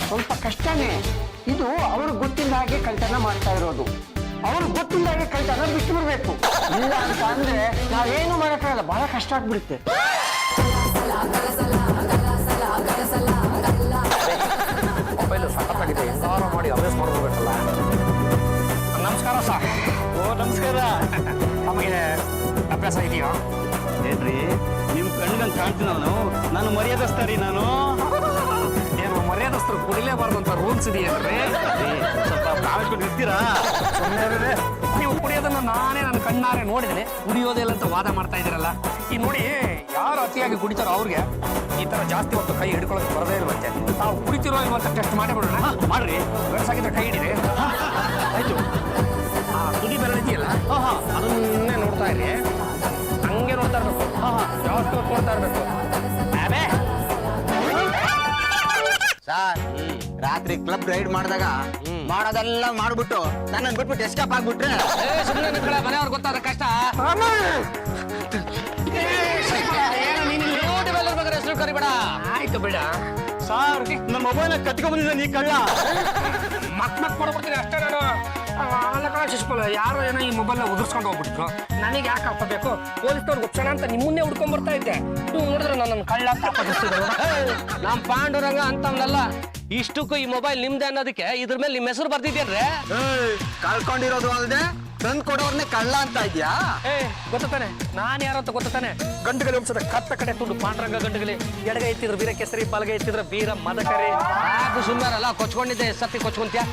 ಸ್ವಲ್ಪ ಕಷ್ಟನೇ ಇದು. ಅವ್ರಿಗೆ ಗೊತ್ತಿಲ್ಲ ಹಾಗೆ ಕಳ್ತನ ಮಾಡ್ತಾ ಇರೋದು. ಅವ್ರಿಗೆ ಗೊತ್ತಿಲ್ಲ ಹಾಗೆ ಕಳ್ತನ ಬಿಟ್ಟು ಬಿಡ್ಬೇಕು. ಇಲ್ಲ ಅಂತ ಅಂದ್ರೆ ನಾವೇನು ಮಾಡೋಕ್ಕಾಗಲ್ಲ, ಬಹಳ ಕಷ್ಟ ಆಗ್ಬಿಡುತ್ತೆ. ಮೊಬೈಲು ಸಖತ್ತಾಗಿದೆ, ಹೆಂಗಾರ ಮಾಡಿ ಅಭ್ಯಾಸ ಮಾಡ್ಕೋಬೇಕಲ್ಲ. ನಮಸ್ಕಾರ ಸರ್. ಓ ನಮಸ್ಕಾರ. ನಮಗೆ ಅಭ್ಯಾಸ ಇದೆಯಾ? ಏನ್ರಿ ನಿಮ್ ಕಣ್ಗಂಗ್ ಕಾಣ್ತೀನಿ ನಾನು ಮರ್ಯಾದಸ್ತ ರೀ. ನಾನು ಏನು ಮರ್ಯಾದಸ್ಥರು ಕುಡಿಲೇಬಾರ್ದು ಅಂತ ರೂಲ್ಸ್ ಇದೆಯಲ್ರಿ? ಸ್ವಲ್ಪ ತಾಳ್ಕೊಂಡು ಇರ್ತೀರಾ? ಸುಮ್ಮನೆ ನೀವು ಕುಡಿಯೋದನ್ನ ನಾನೇ ನನ್ನ ಕಣ್ಣಾರೆ ನೋಡಿದ್ರೆ ಕುಡಿಯೋದಿಲ್ಲ ಅಂತ ವಾದ ಮಾಡ್ತಾ ಇದ್ದೀರಲ್ಲ. ಈ ನೋಡಿ, ಯಾರು ಅತಿಯಾಗಿ ಕುಡಿತಾರೋ ಅವ್ರಿಗೆ ಈ ತರ ಜಾಸ್ತಿ ಹೊತ್ತು ಕೈ ಹಿಡ್ಕೊಳ್ಳೋಕೆ ಬರದೇ ಇರುವಂತೆ. ನಾವು ಕುಡಿತಿರೋ ಇರುವಂತ ಟೆಸ್ಟ್ ಮಾಡೇ ಬಿಡೋಣ. ಮಾಡ್ರಿ. ಗಂಡಸಾಗಿದ್ರೆ ಕೈ ಹಿಡಿದೆ. ಆಯ್ತು. ಆ ತುದಿ ಬೆರಳು ಇದೆಯಲ್ಲ, ಅದನ್ನೇ ನೋಡ್ತಾ ಇರಿ. ಹಂಗೆ ನೋಡ್ತಾ ಇರ್ಬೇಕು. ಜಾಸ್ತಿ ಹೊತ್ತು ನೋಡ್ತಾ ಇರ್ಬೇಕು. ಅದೇ ಸರ್, ರಾತ್ರಿ ಕ್ಲಬ್ ರೈಡ್ ಮಾಡಿದಾಗ ಮಾಡೋದೆಲ್ಲ ಮಾಡ್ಬಿಟ್ಟು ನನ್ನ ಬಿಟ್ಬಿಟ್ಟು ಎಸ್ಕೇಪ್ ಆಗ್ಬಿಟ್ರೆ ಸುಮ್ಮನೆ ನಿಂತ್ಕೊಳ್ಳ, ಮನೆಯವ್ರಿಗೆ ಗೊತ್ತಾದ ಕಷ್ಟ. ಹೆಸರು ಕರಿಬೇಡ. ಆಯ್ತು ಬಿಡ. ಸಾರ್, ನನ್ನ ಮೊಬೈಲ್ ಕಟ್ಕೊಂಡ್ ಬಂದಿದ್ದೆ ಈ ಕಳ್ಳ. ಮಕ್ ಮಾಡ್ಬಿಡ್ತೀನಿ ಅಷ್ಟೇ ನಾನು. ಅಲ್ಲ ಕಣ ಶಿಸ್ಪಲ್ಲ, ಯಾರೋ ಏನೋ ಈ ಮೊಬೈಲ್ನ ಉದುರ್ಸ್ಕೊಂಡು ಹೋಗ್ಬಿಟ್ಟಿದ್ರು. ನನಗೆ ಯಾಕೆ ಹಾಕೋಬೇಕು? ಪೊಲೀಸ್ನವ್ರಿಗೆ ಒಪ್ಸೋಣ ಅಂತ ನಿಮ್ಮನ್ನೇ ಹುಡ್ಕೊಂಡ್ ಬರ್ತಾ ಇದ್ದೆ. ನೀವು ನೋಡಿದ್ರೆ ನನ್ನ ಕಳ್ಳ ಅಂತ ಹಾಕೋದಿಸ್ತಿದ್ರು. ನಮ್ ಪಾಂಡುರಂಗ ಅಂತವ್ನಲ್ಲ. ಇಷ್ಟಕ್ಕೂ ಈ ಮೊಬೈಲ್ ನಿಮ್ದೆ ಅನ್ನೋದಕ್ಕೆ ಇದ್ರ ಮೇಲೆ ನಿಮ್ಮ ಹೆಸರು ಬರ್ತಿದ್ಯೇನ್ರೆ? ಕಳ್ಕೊಂಡಿರೋದು ಅಲ್ದೆ ತಂದ್ ಕೊಡೋರ್ನೆ ಕಳ್ಳ ಅಂತ ಇದ್ಯಾ? ಗೊತ್ತಾನೆ ನಾನು ಯಾರು ಅಂತ ಗೊತ್ತಾನೆ. ಗಂಡುಗಲಿ ವಂಶದ ಕತ್ತ ಕಡೆ ತುಂಡು ಪಾಂಡುರಂಗ ಗಂಡುಗಲಿ. ಎಡಗೈ ಎತ್ತಿದ್ರು ವೀರ ಕೇಸರಿ, ಬಲಗೈ ಎತ್ತಿದ್ರ ವೀರ ಮದಕರಿ. ಯಾಕೆ ಸುಮ್ಮರಲ್ಲ, ಕೊಚ್ಕೊಂಡಿದ್ದೆ ಸತ್ತಿ ಕೊಚ್ಕೊಂತ್ಯಾ?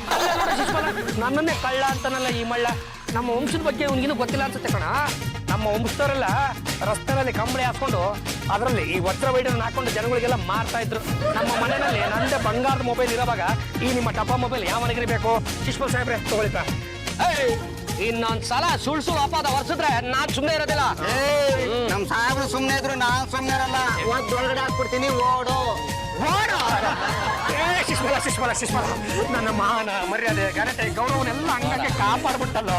ನನ್ನನ್ನೇ ಕಳ್ಳ ಅಂತನಲ್ಲ ಈ ಮಳ್ಳ. ನಮ್ಮ ವಂಶದ ಬಗ್ಗೆ ಅವ್ನಿಗಿನ್ನೂ ಗೊತ್ತಿಲ್ಲ ಅನ್ಸುತ್ತೆ ಕಣ. ನಮ್ಮ ವಂಶದವರೆಲ್ಲ ರಸ್ತೆನಲ್ಲಿ ಕಂಬಳಿ ಹಾಕೊಂಡು ಅದರಲ್ಲಿ ಈ ವಜ್ರ ವೈಡನ್ನು ಹಾಕೊಂಡು ಜನಗಳಿಗೆಲ್ಲ ಮಾರ್ತಾ ಇದ್ರು. ನಮ್ಮ ಮನೆಯಲ್ಲಿ ನಂದೇ ಬಂಗಾರದ ಮೊಬೈಲ್ ಇರೋವಾಗ ಈ ನಿಮ್ಮ ಡಬ್ಬಾ ಮೊಬೈಲ್ ಯಾವ ಮನೆಗೆ ಬೇಕು? ಶಿಶ್ಪಲ್ ಸಾಹೇಬ್ರೆ ತಗೊಳ್ತಾ. ಇನ್ನೊಂದ್ಸಲ ಸುಳ್ಸು ಅಪಾದ ಹೊರ್ಸಿದ್ರೆ ನಾನ್ ಸುಮ್ನೆ ಇರೋದಿಲ್ಲ. ನಮ್ ಸಾಹೇಬ್ರು ಸುಮ್ನೆ ಇದ್ರು ನಾನ್ ಸುಮ್ನೆ ಇರಲ್ಲ. ಒಳಗಡೆ ಹಾಕ್ಬಿಡ್ತೀನಿ, ಓಡು ಓಡು. ಶಿಶ್ಮಲ ನನ್ನ ಮಾನ ಮರ್ಯಾದೆ ಘನತೆ ಗೌರವನೆಲ್ಲ ಹಂಗಾಗಿ ಕಾಪಾಡ್ಬಿಟ್ಟಲ್ಲೋ.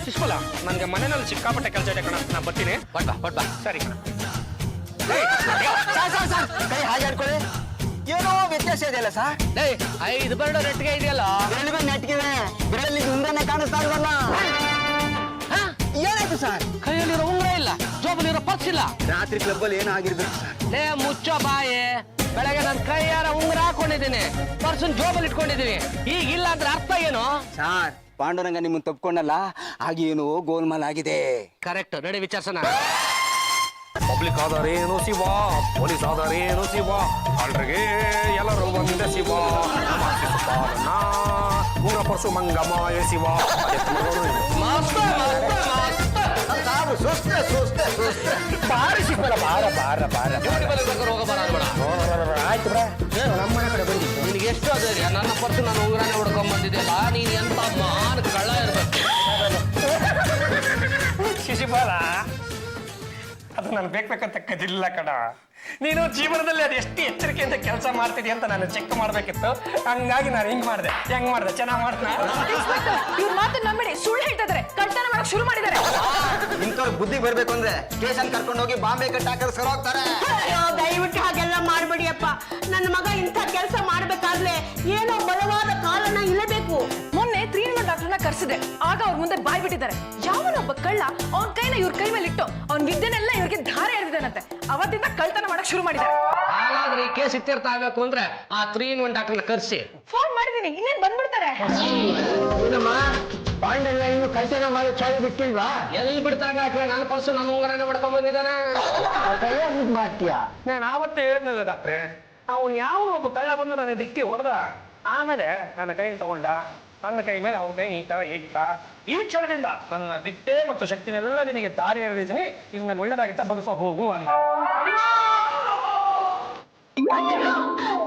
ಶಿಶ್ಮಲ, ನನ್ಗೆ ಮನೆಯಲ್ಲಿ ಸಿಕ್ಕಾಪಟ್ಟೆ ಕೆಲಸ ಇದೆ ಕಣ. ನಾನು ಬರ್ತೀನಿ. ಬಟ್ ಬಾ. ಸರಿ ಕಣ. ಸರ್, ಕೈ ಹಾಗೆ ಆಡ್ಕೊಳ್ಳಿ. ಏನೋ ವ್ಯತ್ಯಾಸ ಇದೆಯಲ್ಲ ಸರ್? 5 ಬೆರಳು ನೆಟ್ಗೆ ಇದೆಯಲ್ಲ. ಬೆರಳಿಗೆ ನೆಟ್ಗಿವೆ, ಬೆರಳಲ್ಲಿ ಉಂಗ್ರನೇ ಕಾಣಿಸ್ತಾ ಇಲ್ವಲ್ಲ? ಏನಾಯ್ತು ಸರ್? ಕೈಯಲ್ಲಿರೋ ಉಂಗ್ರ ಇಲ್ಲ, ಜೋಬಲ್ಲಿರೋ ಪರ್ಸ್ ಇಲ್ಲ. ರಾತ್ರಿ ಕ್ಲಬ್ ಅಲ್ಲಿ ಏನಾಗಿರ್ಬೇಕು ಸರ್? ಮುಚ್ಚೋ ಬಾಯಿ. ಬೆಳಗ್ಗೆ ನನ್ನ ಕೈಯಾರ ಉಂಗ್ರ ಹಾಕೊಂಡಿದ್ದೀನಿ, ಪರ್ಸನ್ ಜೋಬಲ್ಲಿ ಇಟ್ಕೊಂಡಿದ್ದೀನಿ. ಈಗ ಇಲ್ಲ ಅಂದ್ರೆ ಅರ್ಥ ಏನು? ಸರ್, ಪಾಂಡುರಂಗ ನಿಮ್ಮನ್ನು ತಪ್ಕೊಂಡಲ್ಲ, ಆಗೇನೋ ಗೋಲ್ಮಾಲ್ ಆಗಿದೆ. ಕರೆಕ್ಟ್, ನಡಿ ವಿಚಾರಿಸೋಣ. ಪಬ್ಲಿಕ್ ಆದರೇನು ಶಿವ, ಪೊಲೀಸ್ ಆದರೇನು ಶಿವ, ಅಲ್ರಿಗೆ ಎಲ್ಲರೂ ಒಂದೇ ಶಿವ. ಉಂಗ್ರ ಪರ್ಸು ಮಂಗಮಾಯ ಶಿವ. ಬಾರಿ ಶಿವರ ಬಾರ. ಆಯ್ತು ಬ್ರಾ, ನಮ್ಮ ಮನೆ ಕಡೆ ಬಂದಿದ್ದು. ನಿನ್ಗೆ ಎಷ್ಟು ಅದೇ ನನ್ನ ಪರ್ಸು ನಾನು ಉಂಗ್ರನೇ ಹೊಡ್ಕೊಂಡ್ ಬಂದಿದ್ದೆಲ್ಲ. ನೀನ್ ಎಂತ ಮಾನ್ ಕಳ್ಳ ಇರ್ಬೇಕು. ಶಿಶುಪಾಲ, ಅದು ನಾನು ಬೇಕಂತ ಕದಿಲ್ಲ ಕಣ. ನೀನು ಜೀವನದಲ್ಲಿ ಅದು ಎಷ್ಟು ಎಚ್ಚರಿಕೆಯಿಂದ ಕೆಲಸ ಮಾಡ್ತಿದ್ಯಾ ಅಂತ ನಾನು ಚೆಕ್ ಮಾಡ್ಬೇಕಿತ್ತು. ಹಂಗಾಗಿ ನಾನು ಹೆಂಗ್ ಮಾಡಿದೆ ಚೆನ್ನಾಗಿ ಮಾಡ್ತೀನಿ. ಇವ್ರ ಮಾತು ನಂಬಿಡಿ, ಸುಳ್ಳು ಹೇಳ್ತಾ ಇದಾರೆ. ಕಳ್ತನ ಮಾಡಕ್ ಶುರು ಮಾಡಿದ್ದಾರೆ. ಇಂಥವ್ರ ಬುದ್ಧಿ ಬರ್ಬೇಕು ಅಂದ್ರೆ ಸ್ಟೇಷನ್ ಕರ್ಕೊಂಡು ಹೋಗಿ ಬಾಂಬೆ ಕಟ್ಟ ಹಾಕಿದ್ರೆ ಸರ್ ಹೋಗ್ತಾರೆ. ಅಯ್ಯೋ, ದಯವಿಟ್ಟು ಹಾಗೆಲ್ಲ ಮಾಡ್ಬೇಡಿಯಪ್ಪ. ನನ್ನ ಮಗ ಇಂಥ ಕೆಲಸ ಮಾಡ್ಬೇಕಾದ್ರೆ ಏನೋ ಬಲವಾದ ಕಾರಣ ಇರಬೇಕು. ಮೊನ್ನೆ 3 ಡಾಕ್ಟರ್ನ ಕರ್ಸಿದೆ. ಆಗ ಅವ್ರ ಮುಂದೆ ಬಾಯ್ ಬಿಟ್ಟಿದ್ದಾರೆ. ಯಾವನೊಬ್ಬ ಕಳ್ಳ ಅವ್ನ ಕೈನ ಇವ್ರ ಕೈ ಮೇಲೆ ಇಟ್ಟು ಅವ್ನ ವಿದ್ಯೆನೆಲ್ಲ ಇವ್ರಿಗೆ ಧಾರೆ ಎಳೆದಿದ್ದಾನಂತೆ. ಅವತ್ತಿಂದ ಕಳ್ತನ ಮಾಡಕ್ ಶುರು ಮಾಡಿದ್ದಾರೆ. ಆದ್ರೆ ಈ ಕೇಸ್ ಇತ್ಯರ್ಥ ಆಗ್ಬೇಕು ಅಂದ್ರೆ ಆ 3-in-1 ಡಾಕ್ಟರ್ನ ಕರ್ಸಿ. ಫೋನ್ ಮಾಡಿದೀನಿ, ಇನ್ನೇನ್ ಬಂದ್ಬಿಡ್ತಾರೆ. ಏನಮ್ಮ ಪಾಂಡೆಲ್ಲ ಇನ್ನು ಕಲ್ತನ ಮಾಡಿ ಚಾಳಿ ಬಿಟ್ಟಿಲ್ವಾ? ಎಲ್ಲಿ ಬಿಡ್ತಾಗ ನನ್ನ ಪರ್ಸು ನನ್ನ ಉಂಗರನೇ ಹೊಡ್ಕೊಂಡ್ ಬಂದಿದ್ದಾನೆ. ಕೈಯಾಗ ಮಾಡ್ತೀಯಾ? ನಾನು ಆವತ್ತೇ ಹೇಳಿದ್ನಲ್ಲ ಡಾಕ್ಟ್ರೆ, ಅವ್ನು ಯಾವ ಒಬ್ಬ ಕಳ್ಳ ಬಂದು ನನ್ನ ದಿಕ್ಕಿ ಹೊಡೆದ, ಆಮೇಲೆ ನನ್ನ ಕೈ ತಗೊಂಡ, ನನ್ನ ಕೈ ಮೇಲೆ ಅವನ ಕೈ ಈ ತರ ಇಟ್ಟ. ಈ ಕ್ಷಣದಿಂದ ನನ್ನ ದಿಟ್ಟೆ ಮತ್ತು ಶಕ್ತಿನೆಲ್ಲ ನಿನಗೆ ದಾರಿ ಎರೆದಿದ್ದೀನಿ, ಈಗ ನಾನು ಒಳ್ಳೆದಾಗಿತ್ತ ಬದುಕೋ ಹೋಗು ಅಂತ.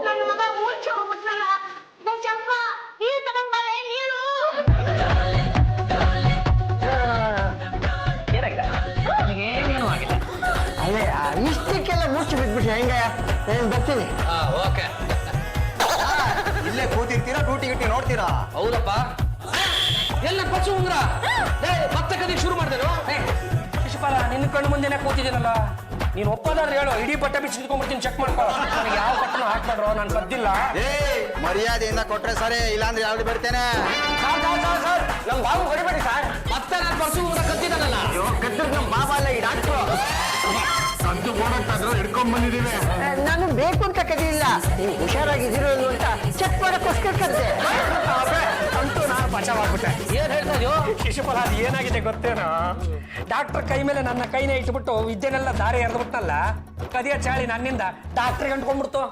ನನ್ನ ಮಗ ಮೂರ್ಛೆ ಹೋಗ್ಬಿಟ್ನಲ್ಲ. ಚಂಪ ಈ ತಗೊಂಬಾರೆ ನೀನು. ಏನೇನು ಆಗಿಲ್ಲ. ಅದೇ ಇಷ್ಟಕ್ಕೆಲ್ಲ ಮುಚ್ಚಿ ಬಿಟ್ಬಿಟ್ಟು ಹೆಂಗ? ನಾನು ಬರ್ತೀನಿ. ಓಕೆ. ಇಲ್ಲೇ ಕೂತಿರ್ತೀರಾ ಡ್ಯೂಟಿ ಗಿಟ್ಟಿ ನೋಡ್ತೀರಾ? ಹೌದಪ್ಪ. ಎಲ್ಲ ಪರ್ಸು ಉಂಗ್ರ ಮತ್ತೆ ಕದಿಗೆ ಶುರು ಮಾಡ್ದೇನು? ಶಿಶುಪಾಲ, ನಿನ್ನ ಕಣ್ಣು ಮುಂದೆನೆ ಕೂತಿದ್ದೀನಲ್ಲ, ನೀನು ಒಪ್ಪದಾದ್ರೆ ಹೇಳು, ಇಡೀ ಬಟ್ಟೆ ಬಿಚ್ಚಿ ನಿಂತ್ಕೊಂಡ್ಬಿಡ್ತೀನಿ, ಚೆಕ್ ಮಾಡ್ಕೋ. ನನಗೆ ಯಾವ ಬಟ್ಟೆನೂ ಹಾಕ್ಬೇಡ್ರೋ, ನಾನು ಕದ್ದಿಲ್ಲ. ಮರ್ಯಾದೆಯಿಂದ ಕೊಟ್ರೆ ಸರಿ, ಇಲ್ಲಾಂದ್ರೆ ಯಾವ್ದು ಬಿಡ್ತೇನೆ. ಸರ್ ನಮ್ ಬಾಬು ಹೊಡಿಬೇಡಿ ಸರ್. ಮತ್ತೆ ನಾನು ಪರ್ಸು ಉಂಗ್ರ ಕದ್ದಿದ್ದಾನಲ್ಲ. ಕದ್ದಿದ್ ನಮ್ ಬಾಬಾ ಅಲ್ಲ ಈ ಡಾಕ್ಟ್ರು. ಸಂತು ಓಡೋಕ್ಕಾದ್ರೂ ಹಿಡ್ಕೊಂಡ್ ಬಂದಿದ್ದೀವಿ. ನಾನು ಬೇಕು ಅಂತ ಕದಿಲ್ಲ, ನೀವು ಹುಷಾರಾಗಿದ್ದೀರೋ ಅಂತ ಚೆಕ್ ಮಾಡಕ್ಕೋಸ್ಕರ ಕದ್ದೆ. ಅಂತೂ ನಾನು ಬಚಾವಾಗ್ಬಿಟ್ಟೆ. ಏನ್ ಹೇಳ್ತಾ ಇದೀಯೋ? ಶಿಶುಪಾಲ, ಅದು ಏನಾಗಿದೆ ಗೊತ್ತೇನೋ? ಡಾಕ್ಟರ್ ಕೈ ಮೇಲೆ ನನ್ನ ಕೈನ ಇಟ್ಬಿಟ್ಟು ವಿದ್ಯೆನೆಲ್ಲ ದಾರಿ ಎರೆದ್ಬಿಟ್ನಲ್ಲ, ಕದಿಯ ಚಾಳಿ ನನ್ನಿಂದ ಡಾಕ್ಟ್ರಿಗೆ ಅಂಟ್ಕೊಂಡ್ಬಿಡ್ತು.